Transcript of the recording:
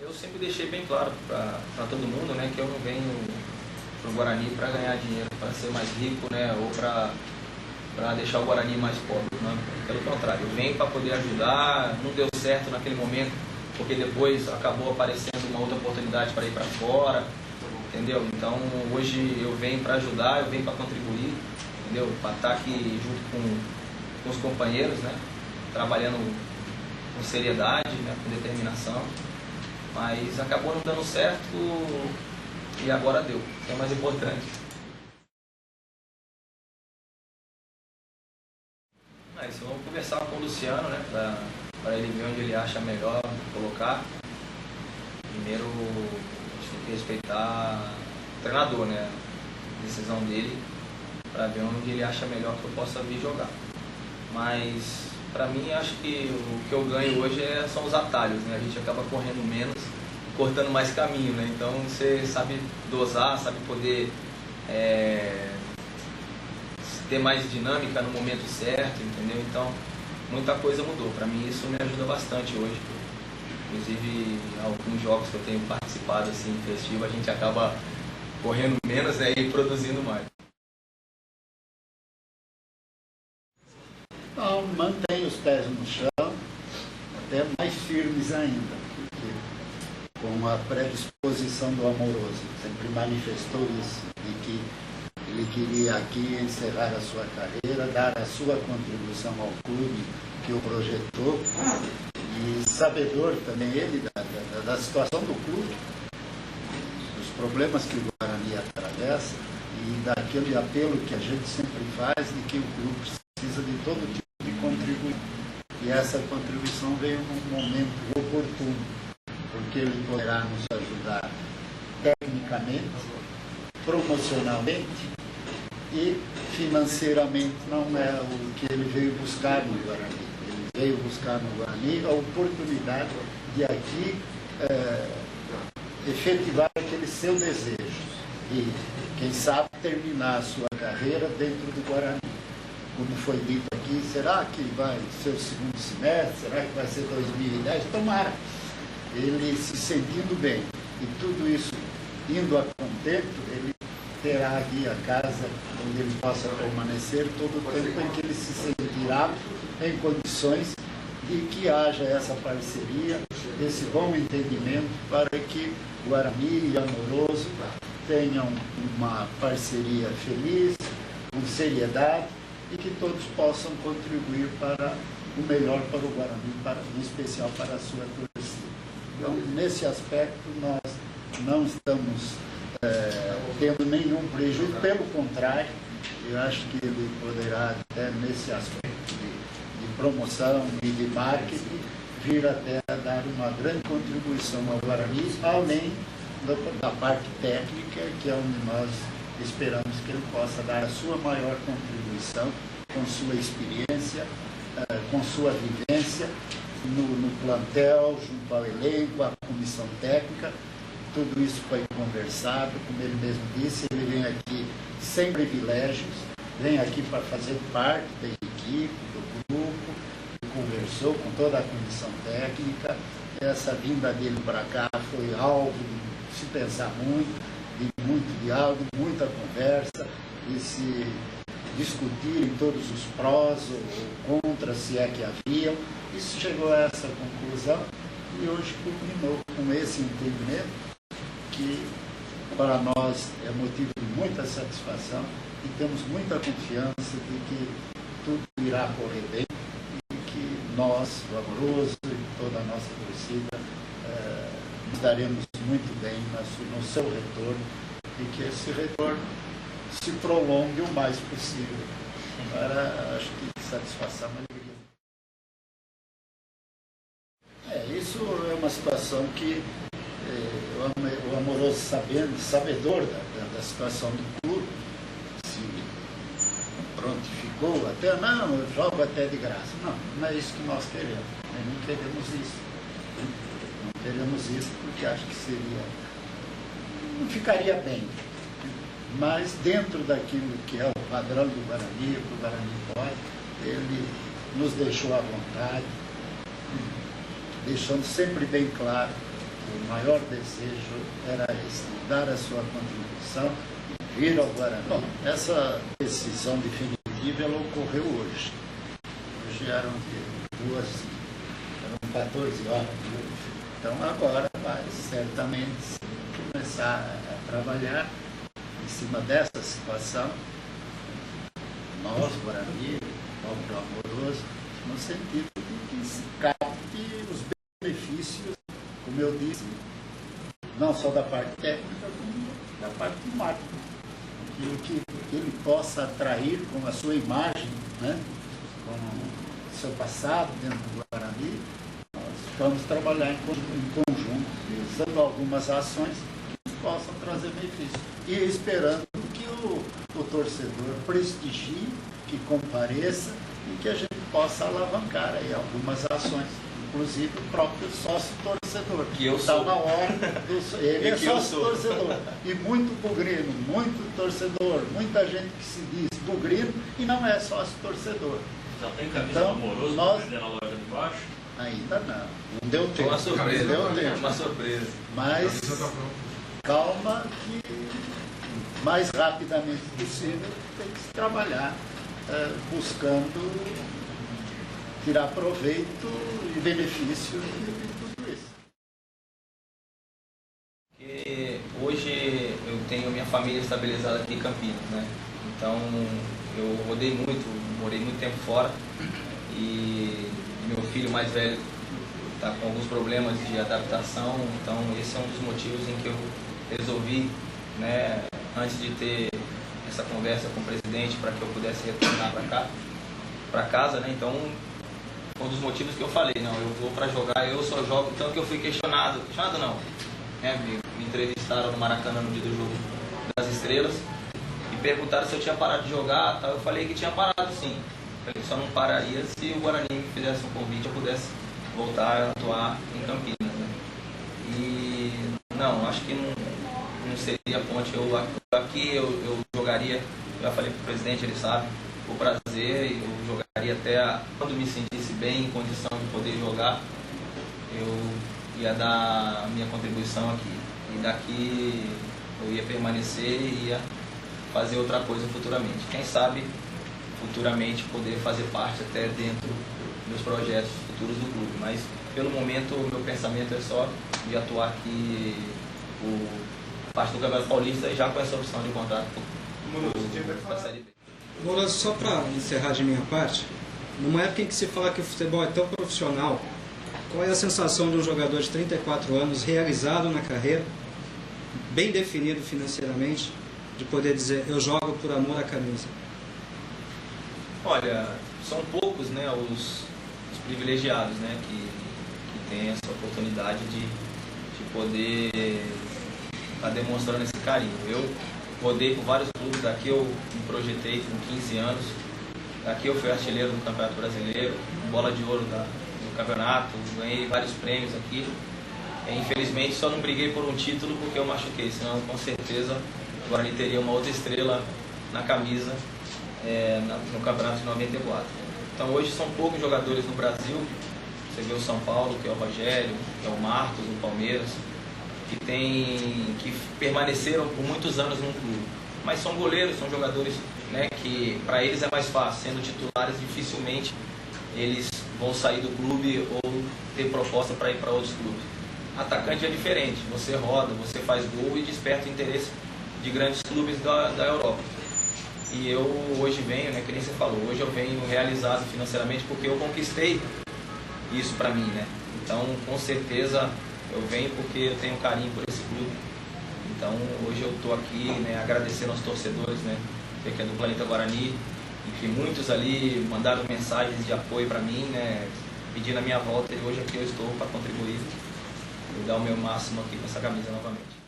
Eu sempre deixei bem claro para todo mundo, né, que eu não venho para o Guarani para ganhar dinheiro, para ser mais rico, né, ou para deixar o Guarani mais pobre. Não, pelo contrário, eu venho para poder ajudar. Não deu certo naquele momento, porque depois acabou aparecendo uma outra oportunidade para ir para fora, entendeu? Então hoje eu venho para ajudar, eu venho para contribuir, entendeu? Para estar aqui junto com os companheiros, né, trabalhando com seriedade, né, com determinação. Mas acabou não dando certo e agora deu, que é o mais importante. Isso, vamos conversar com o Luciano, né, para ele ver onde ele acha melhor colocar. Primeiro, a gente tem que respeitar o treinador, né, a decisão dele, para ver onde ele acha melhor que eu possa vir jogar. Mas, para mim, acho que o que eu ganho hoje são os atalhos, né, a gente acaba correndo menos, cortando mais caminho, né, então você sabe dosar, sabe poder ter mais dinâmica no momento certo, entendeu? Então, muita coisa mudou. Para mim, isso me ajuda bastante hoje. Inclusive, alguns jogos que eu tenho participado, assim, em festivo, a gente acaba correndo menos, né, e produzindo mais. Então, mantém os pés no chão, até mais firmes ainda, porque com a predisposição do Amoroso, sempre manifestou isso, de que ele queria aqui encerrar a sua carreira, dar a sua contribuição ao clube que o projetou, e sabedor também ele da situação do clube, dos problemas que o Guarani atravessa e daquele apelo que a gente sempre faz de que o clube precisa de todo tipo de contribuição. E essa contribuição veio num momento oportuno, porque ele poderá nos ajudar tecnicamente, promocionalmente e financeiramente. Não é o que ele veio buscar no Guarani. Ele veio buscar no Guarani a oportunidade de aqui efetivar aquele seu desejo e, quem sabe, terminar a sua carreira dentro do Guarani. Como foi dito aqui, será que vai ser o segundo semestre? Será que vai ser 2010? Tomara. Ele se sentindo bem e tudo isso indo a contento, ele terá aqui a casa onde ele possa permanecer todo o tempo em que ele se sentirá em condições de que haja essa parceria, esse bom entendimento para que Guarani e Amoroso tenham uma parceria feliz, com seriedade, e que todos possam contribuir para o melhor para o Guarani, em especial para a sua torcida. Então, nesse aspecto, nós não estamos tendo nenhum prejuízo, pelo contrário, eu acho que ele poderá até nesse aspecto de promoção e de marketing vir até a dar uma grande contribuição ao Guarani, além da parte técnica, que é onde nós esperamos que ele possa dar a sua maior contribuição com sua experiência, com sua vivência no plantel, junto ao elenco, à comissão técnica. Tudo isso foi conversado, como ele mesmo disse, ele vem aqui sem privilégios, vem aqui para fazer parte da equipe, do grupo, conversou com toda a comissão técnica. Essa vinda dele para cá foi algo de se pensar muito, de muito diálogo, muita conversa, e se discutirem todos os prós ou contras, se é que haviam. Isso chegou a essa conclusão e hoje culminou com esse entendimento, que para nós é motivo de muita satisfação e temos muita confiança de que tudo irá correr bem e que nós, o Amoroso e toda a nossa torcida, nos daremos muito bem no seu retorno e que esse retorno se prolongue o mais possível para, acho que, satisfação e alegria. Isso é uma situação que o Amoroso, sabedor da situação do clube, se prontificou até, não, eu jogo até de graça. Não é isso que nós queremos. Nós não queremos isso. Não queremos isso porque acho que não ficaria bem. Mas dentro daquilo que é o padrão do Guarani, que o Guarani pode, ele nos deixou à vontade, deixando sempre bem claro o maior desejo era esse, dar a sua contribuição e vir ao Guarani. Bom, essa decisão definitiva ela ocorreu hoje. Hoje eram 14 horas. Então agora vai certamente começar a trabalhar em cima dessa situação. Nós, Guarani, Paulo Amoroso, no sentido de que se capte os benefícios, como eu disse, não só da parte técnica, como da parte do marketing. Aquilo que ele possa atrair com a sua imagem, né? Com o seu passado dentro do Guarani. Nós vamos trabalhar em conjunto, usando algumas ações que possam trazer benefício. E esperando que o torcedor prestigie, que compareça e que a gente possa alavancar aí algumas ações. Inclusive o próprio sócio-torcedor. Que eu está sou. na hora do... Ele é sócio-torcedor. E muito bugrino, muito torcedor, muita gente que se diz bugrino e não é sócio-torcedor. Já tem camisa Então, Amoroso nós... para vender na loja de baixo? Ainda não. Não deu tempo. Uma surpresa. Não deu tempo. Uma surpresa. Mas calma que mais rapidamente possível tem que se trabalhar buscando tirar proveito e benefício de tudo isso. E hoje eu tenho minha família estabilizada aqui em Campinas, né? Então eu rodei muito, morei muito tempo fora e meu filho mais velho está com alguns problemas de adaptação, então esse é um dos motivos em que eu resolvi, né, antes de ter essa conversa com o presidente para que eu pudesse retornar para cá, para casa, né? Então um dos motivos que eu falei, não, eu vou para jogar, eu só jogo, tanto que eu fui questionado não, né, me entrevistaram no Maracanã no dia do jogo das Estrelas e perguntaram se eu tinha parado de jogar, tá? Eu falei que tinha parado sim, falei que só não pararia se o Guarani me fizesse um convite e eu pudesse voltar a atuar em Campinas, né? E não, acho que não seria ponte, aqui eu jogaria, eu já falei para o presidente, ele sabe, o prazer, eu jogaria até quando me sentisse bem, em condição de poder jogar, eu ia dar a minha contribuição aqui. E daqui eu ia permanecer e ia fazer outra coisa futuramente. Quem sabe, futuramente, poder fazer parte até dentro dos projetos futuros do clube. Mas, pelo momento, o meu pensamento é só de atuar aqui a parte do Campeonato Paulista, já com essa opção de contrato para a Série B. Agora, só para encerrar de minha parte, numa época em que se fala que o futebol é tão profissional, qual é a sensação de um jogador de 34 anos, realizado na carreira, bem definido financeiramente, de poder dizer, eu jogo por amor à camisa? Olha, são poucos, né, os privilegiados, né, que têm essa oportunidade de poder estar demonstrando esse carinho. Eu rodei por vários clubes, daqui eu me projetei com 15 anos, daqui eu fui artilheiro do Campeonato Brasileiro, bola de ouro do campeonato, ganhei vários prêmios aqui. Infelizmente só não briguei por um título porque eu machuquei, senão com certeza o Guarani teria uma outra estrela na camisa no Campeonato de 94. Então hoje são poucos jogadores no Brasil, você vê o São Paulo, que é o Rogério, que é o Marcos, o Palmeiras, que permaneceram por muitos anos no clube. Mas são goleiros, são jogadores, né, que para eles é mais fácil, sendo titulares dificilmente eles vão sair do clube ou ter proposta para ir para outros clubes. Atacante é diferente, você roda, você faz gol e desperta o interesse de grandes clubes da Europa. E eu hoje venho, né, que nem você falou, hoje eu venho realizado financeiramente porque eu conquistei isso para mim, né? Então, com certeza, eu venho porque eu tenho carinho por esse clube. Então, hoje eu estou aqui, né, agradecendo aos torcedores, né, que é do Planeta Guarani, e que muitos ali mandaram mensagens de apoio para mim, né, pedindo a minha volta, e hoje aqui eu estou para contribuir e dar o meu máximo aqui com essa camisa novamente.